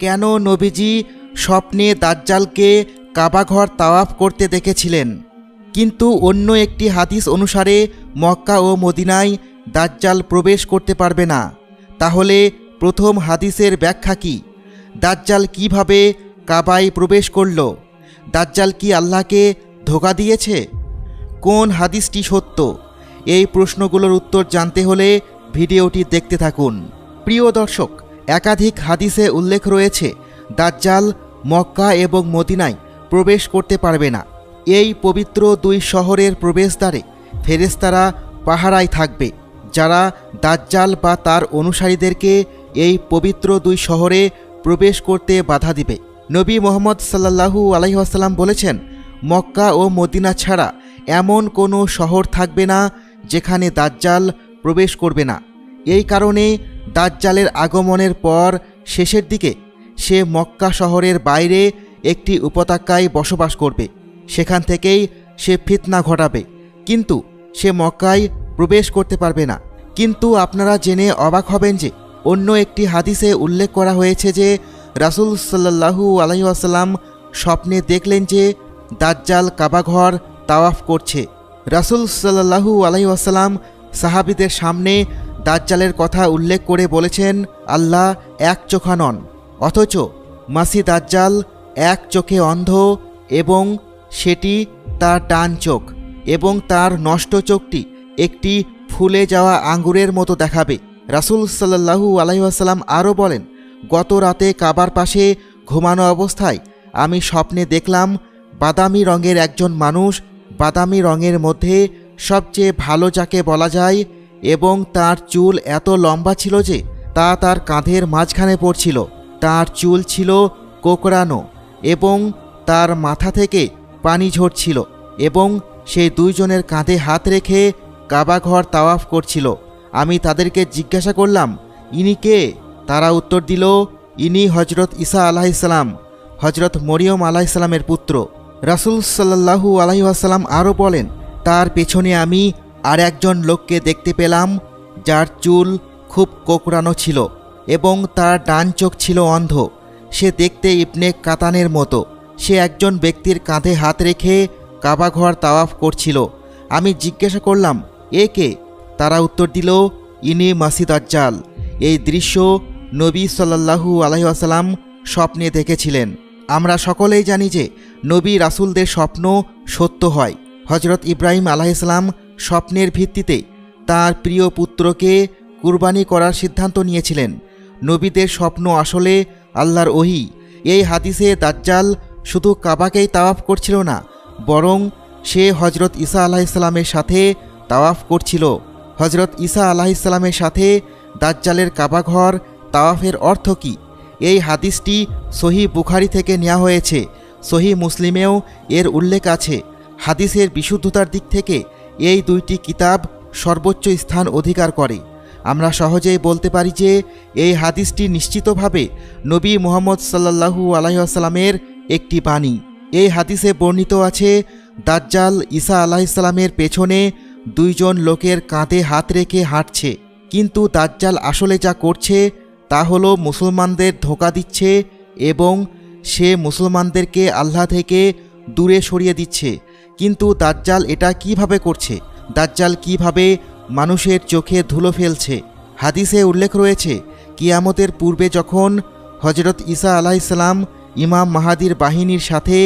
কেন নবীজি স্বপ্নে দাজ্জালকে কাবাঘর তাওয়াফ করতে দেখেছিলেন, কিন্তু অন্য একটি হাদিস অনুসারে মক্কা ও মদিনায় দাজ্জাল প্রবেশ করতে পারবে না। তাহলে প্রথম হাদিসের ব্যাখ্যা কি? দাজ্জাল কিভাবে কাবায় প্রবেশ করল? দাজ্জাল কি আল্লাহকে ধোঁকা দিয়েছে? কোন হাদিসটি সত্য? এই প্রশ্নগুলোর উত্তর জানতে হলে ভিডিওটি দেখতে থাকুন। প্রিয় দর্শক, একাধিক হাদিসে উল্লেখ রয়েছে দাজ্জাল মক্কা এবং মদিনায় প্রবেশ করতে পারবে না। এই পবিত্র দুই শহরের প্রবেশদ্বারে ফেরেশতারা পাহারায় থাকবে, যারা দাজ্জাল বা তার অনুসারীদেরকে এই পবিত্র দুই শহরে প্রবেশ করতে বাধা দিবে। নবী মুহাম্মদ সাল্লাল্লাহু আলাইহি ওয়াসাল্লাম বলেছেন, মক্কা ও মদিনা ছাড়া এমন কোনো শহর থাকবে না যেখানে দাজ্জাল প্রবেশ করবে না। এই কারণে দাজ্জালের আগমনের পর শেষের দিকে সে মক্কা শহরের বাইরে একটি উপত্যকায় বসবাস করবে। সেখান থেকেই সে ফিতনা ঘটাবে, কিন্তু সে মক্কায় প্রবেশ করতে পারবে না। কিন্তু আপনারা জেনে অবাক হবেন যে অন্য একটি হাদিসে উল্লেখ করা হয়েছে যে রাসূল সাল্লাল্লাহু আলাইহি ওয়াসাল্লাম স্বপ্নে দেখলেন যে দাজ্জাল কাবাঘর তাওয়াফ করছে। রাসূল সাল্লাল্লাহু আলাইহি ওয়াসাল্লাম সাহাবীদের সামনে দাজ্জালের কথা উল্লেখ করে বলেছেন, আল্লাহ এক চোখা নন, অথচ মাসিহ দাজ্জাল এক চোখে অন্ধ এবং সেটি তার ডান চোখ, এবং তার নষ্ট চোখটি একটি ফুলে যাওয়া আঙ্গুরের মতো দেখাবে। রাসূল সাল্লাল্লাহু আলাইহি ওয়াসাল্লাম আরও বলেন, গত রাতে কাবার পাশে ঘুমানো অবস্থায় আমি স্বপ্নে দেখলাম বাদামি রঙের একজন মানুষ, বাদামি রঙের মধ্যে সবচেয়ে ভালো যাকে বলা যায়, এবং তার চুল এত লম্বা ছিল যে তা তার কাঁধের মাঝখানে পড়ছিল। তার চুল ছিল কোকড়ানো এবং তার মাথা থেকে পানি ঝরছিল, এবং সেই দুইজনের কাঁধে হাত রেখে কাবাঘর তাওয়াফ করছিল। আমি তাদেরকে জিজ্ঞাসা করলাম, ইনি কে? তারা উত্তর দিল, ইনি হজরত ঈসা আলাইহিসসালাম, হজরত মরিয়ম আলাইহিসসালামের পুত্র। রাসূল সাল্লাল্লাহু আলাইহি ওয়াসাল্লাম আরও বলেন, তার পেছনে আমি আর একজন লোককে দেখতে পেলাম যার চুল খুব কোকড়ানো ছিল এবং তার ডান চোখ ছিল অন্ধ। সে দেখতে ইবনে কাতানের মতো। সে একজন ব্যক্তির কাঁধে হাত রেখে কাবাঘর তাওয়াফ করছিল। আমি জিজ্ঞাসা করলাম, এ কে? তারা উত্তর দিল, ইনি মাসিহ দাজ্জাল। এই দৃশ্য নবী সাল্লাল্লাহু আলাইহি ওয়াসাল্লাম স্বপ্নে দেখেছিলেন। আমরা সকলেই জানি যে নবী রাসূলদের স্বপ্ন সত্য হয়। হজরত ইব্রাহিম আলাইহিসসালাম স্বপ্নের ভিত্তিতে তার প্রিয় পুত্রকে কুরবানি করার সিদ্ধান্ত নিয়েছিলেন। নবীদের স্বপ্ন আসলে আল্লাহর ওহী। এই হাদিসে দাজ্জাল শুধু কাবাকেই তাওয়াফ করছিল না, বরং সে হজরত ঈসা আলাইহিসসালামের সাথে তাওয়াফ করছিল। হজরত ঈসা আলাইহিসসালামের সাথে দাজ্জালের কাবাঘর তাওয়াফের অর্থ কী? এই হাদিসটি সহিহ বুখারী থেকে নেওয়া হয়েছে। সহিহ মুসলিমেও এর উল্লেখ আছে। হাদিসের বিশুদ্ধতার দিক থেকে এই দুইটি কিতাব সর্বোচ্চ স্থান অধিকার করে। আমরা সহজেই বলতে পারি যে এই হাদিসটি নিশ্চিতভাবে নবী মুহাম্মদ সাল্লাল্লাহু আলাইহি ওয়াসাল্লামের একটি বাণী। এই হাদিসে বর্ণিত আছে, দাজ্জাল ঈসা আলাইহিসসালামের পেছনে দুইজন লোকের কাঁধে হাত রেখে হাঁটছে। কিন্তু দাজ্জাল আসলে যা করছে তা হলো মুসলমানদের ধোঁকা দিচ্ছে এবং সে মুসলমানদেরকে আল্লাহ থেকে দূরে সরিয়ে দিচ্ছে। কিন্তু দাজ্জাল এটা কিভাবে করছে? দাজ্জাল কিভাবে মানুষের চোখে ধুলো ফেলছে? হাদিসে উল্লেখ রয়েছে, কিয়ামতের পূর্বে যখন হজরত ঈসা আলাইহিসসালাম ইমাম মাহাদির বাহিনীর সাথে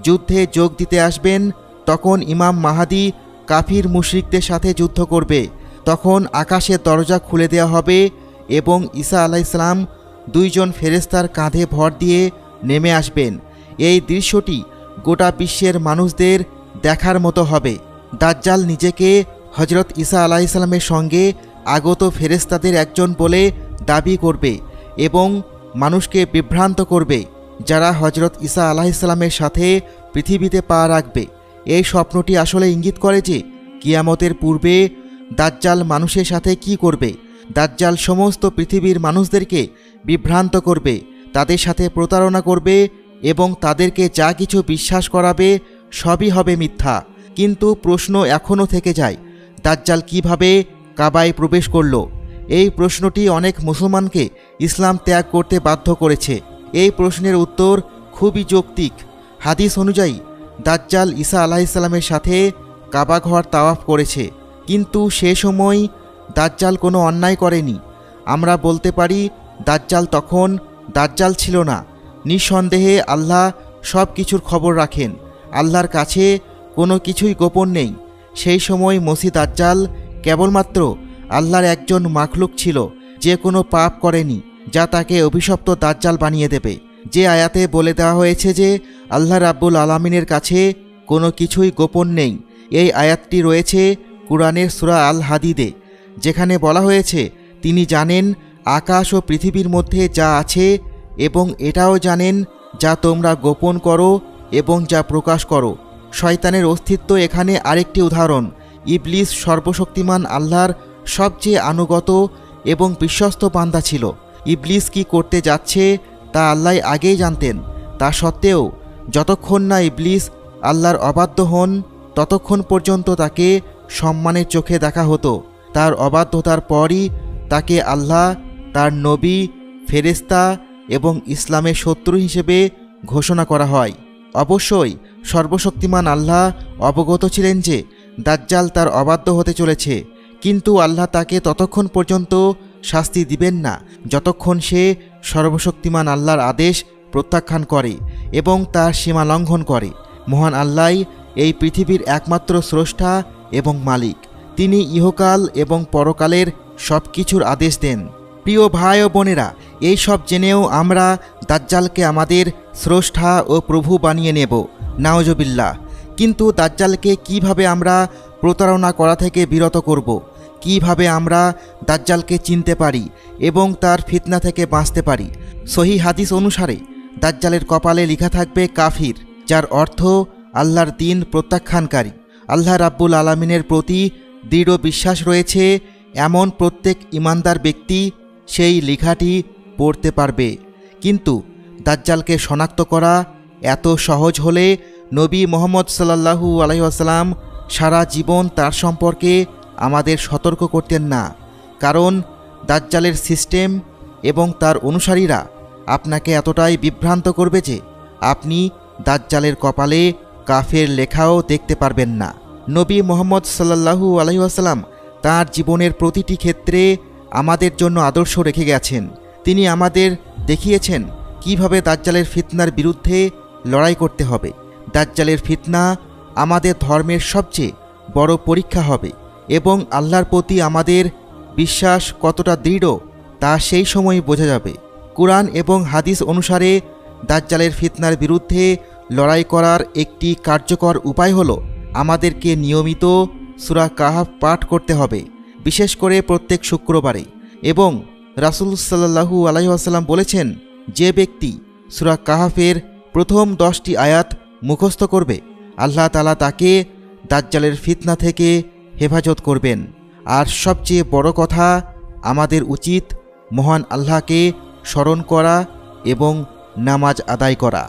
যুদ্ধে যোগ দিতে আসবেন, তখন ইমাম মাহাদি কাফির মুশরিকদের সাথে যুদ্ধ করবে। তখন আকাশের দরজা খুলে দেওয়া হবে এবং ঈসা আলাইহিসসালাম দুইজন ফেরেশতার কাঁধে ভর দিয়ে নেমে আসবেন। এই দৃশ্যটি গোটা বিশ্বের মানুষদের দেখার মতো হবে। দাজ্জাল নিজেকে হজরত ঈসা আলাইহিসসালামের সঙ্গে আগত ফেরেশতাদের একজন বলে দাবি করবে এবং মানুষকে বিভ্রান্ত করবে, যারা হজরত ঈসা আলাইহিসসালামের সাথে পৃথিবীতে পা রাখবে। এই স্বপ্নটি আসলে ইঙ্গিত করে যে কিয়ামতের পূর্বে দাজ্জাল মানুষের সাথে কি করবে। দাজ্জাল সমস্ত পৃথিবীর মানুষদেরকে বিভ্রান্ত করবে, তাদের সাথে প্রতারণা করবে এবং তাদেরকে যা কিছু বিশ্বাস করাবে সবই হবে মিথ্যা। কিন্তু প্রশ্ন এখনও থেকে যায়, দাজ্জাল কিভাবে কাবায় প্রবেশ করল? এই প্রশ্নটি অনেক মুসলমানকে ইসলাম ত্যাগ করতে বাধ্য করেছে। এই প্রশ্নের উত্তর খুবই যৌক্তিক। হাদিস অনুযায়ী দাজ্জাল ঈসা আলাইহিসসালামের সাথে কাবাঘর তাওয়াফ করেছে, কিন্তু সে সময় দাজ্জাল কোনো অন্যায় করেনি। আমরা বলতে পারি দাজ্জাল তখন দাজ্জাল ছিল না। নিঃসন্দেহে আল্লাহ সব কিছুর খবর রাখেন, আল্লাহর কাছে কোনো কিছুই গোপন নেই। সেই সময় মসিহ দাজ্জাল কেবলমাত্র আল্লাহর একজন মাখলুক ছিল, যে কোনো পাপ করেনি যা তাকে অভিশপ্ত দাজ্জাল বানিয়ে দেবে। যে আয়াতে বলে দেওয়া হয়েছে যে আল্লাহ রাব্বুল আলামিনের কাছে কোনো কিছুই গোপন নেই, এই আয়াতটি রয়েছে কুরআনের সূরা আল হাদিদে, যেখানে বলা হয়েছে তিনি জানেন আকাশ ও পৃথিবীর মধ্যে যা আছে এবং এটাও জানেন যা তোমরা গোপন করো এবং যা প্রকাশ করো। শয়তানের অস্তিত্ব এখানে আরেকটি উদাহরণ। ইবলিস সর্বশক্তিমান আল্লাহর সবচেয়ে আনুগত এবং বিশ্বস্ত বান্দা ছিল। ইবলিস কি করতে যাচ্ছে তা আল্লাহ আগেই জানতেন। তা সত্ত্বেও যতক্ষণ না ইবলিস আল্লাহর অবাধ্য হন ততক্ষণ পর্যন্ত তাকে সম্মানের চোখে দেখা হতো। তার অবাধ্যতার পরই তাকে আল্লাহ, তার নবী, ফেরেশতা এবং ইসলামের শত্রু হিসেবে ঘোষণা করা হয়। অবশ্যই সর্বশক্তিমান আল্লাহ অবগত ছিলেন যে দাজ্জাল তার অবাধ্য হতে চলেছে, কিন্তু আল্লাহ তাকে ততক্ষণ পর্যন্ত শাস্তি দিবেন না যতক্ষণ সে সর্বশক্তিমান আল্লাহর আদেশ প্রত্যাখ্যান করে এবং তার সীমা লঙ্ঘন করে। মহান আল্লাহ এই পৃথিবীর একমাত্র স্রষ্টা এবং মালিক। তিনি ইহকাল এবং পরকালের সব কিছুর আদেশ দেন। প্রিয় ভাই ও বোনেরা, এই সব জেনেও আমরা দাজ্জালকে আমাদের স্রষ্টা ও প্রভু বানিয়ে নেব, নাউজুবিল্লাহ। কিন্তু দাজ্জালকে কিভাবে আমরা প্রতারণা করা থেকে বিরত করব? কিভাবে আমরা দাজ্জালকে চিনতে পারি এবং তার ফিতনা থেকে বাঁচতে পারি? সহিহ হাদিস অনুসারে দাজ্জালের কপালে লেখা থাকবে কাফির, যার অর্থ আল্লাহর দ্বীন প্রত্যাখ্যানকারী। আল্লাহ রাব্বুল আলামিনের প্রতি দৃঢ় বিশ্বাস রয়েছে এমন প্রত্যেক ঈমানদার ব্যক্তি সেই লেখাটি পড়তে পারবে। কিন্তু দাজ্জালকে শনাক্ত করা এত সহজ হলে নবী মুহাম্মদ সাল্লাল্লাহু আলাইহি ওয়াসাল্লাম সারা জীবন তার সম্পর্কে আমাদের সতর্ক করতেন না, কারণ দাজ্জালের সিস্টেম এবং তার অনুসারীরা আপনাকে এতটাই বিভ্রান্ত করবে যে আপনি দাজ্জালের কপালে কাফের লেখাও দেখতে পারবেন না। নবী মুহাম্মদ সাল্লাল্লাহু আলাইহি ওয়াসাল্লাম তাঁর জীবনের প্রতিটি ক্ষেত্রে আমাদের জন্য আদর্শ রেখে গেছেন। তিনি আমাদের দেখিয়েছেন কিভাবে দাজ্জালের ফিতনার বিরুদ্ধে লড়াই করতে হবে। দাজ্জালের ফিতনা আমাদের ধর্মের সবচেয়ে বড় পরীক্ষা হবে এবং আল্লাহর প্রতি আমাদের বিশ্বাস কতটা দৃঢ় তা সেই সময় বোঝা যাবে। কুরআন এবং হাদিস অনুসারে দাজ্জালের ফিতনার বিরুদ্ধে লড়াই করার একটি কার্যকর উপায় হলো আমাদেরকে নিয়মিত সূরা কাহফ পাঠ করতে হবে, বিশেষ করে প্রত্যেক শুক্রবারে। এবং রাসূল সাল্লাল্লাহু আলাইহি ওয়াসাল্লাম বলেছেন, যে ব্যক্তি সূরা কাহফের প্রথম 10টি আয়াত মুখস্থ করবে আল্লাহ তাআলা তাকে দাজ্জালের ফিতনা থেকে হেফাজত করবেন। আর সবচেয়ে বড় কথা, আমাদের উচিত মহান আল্লাহকে স্মরণ করা এবং নামাজ আদায় করা।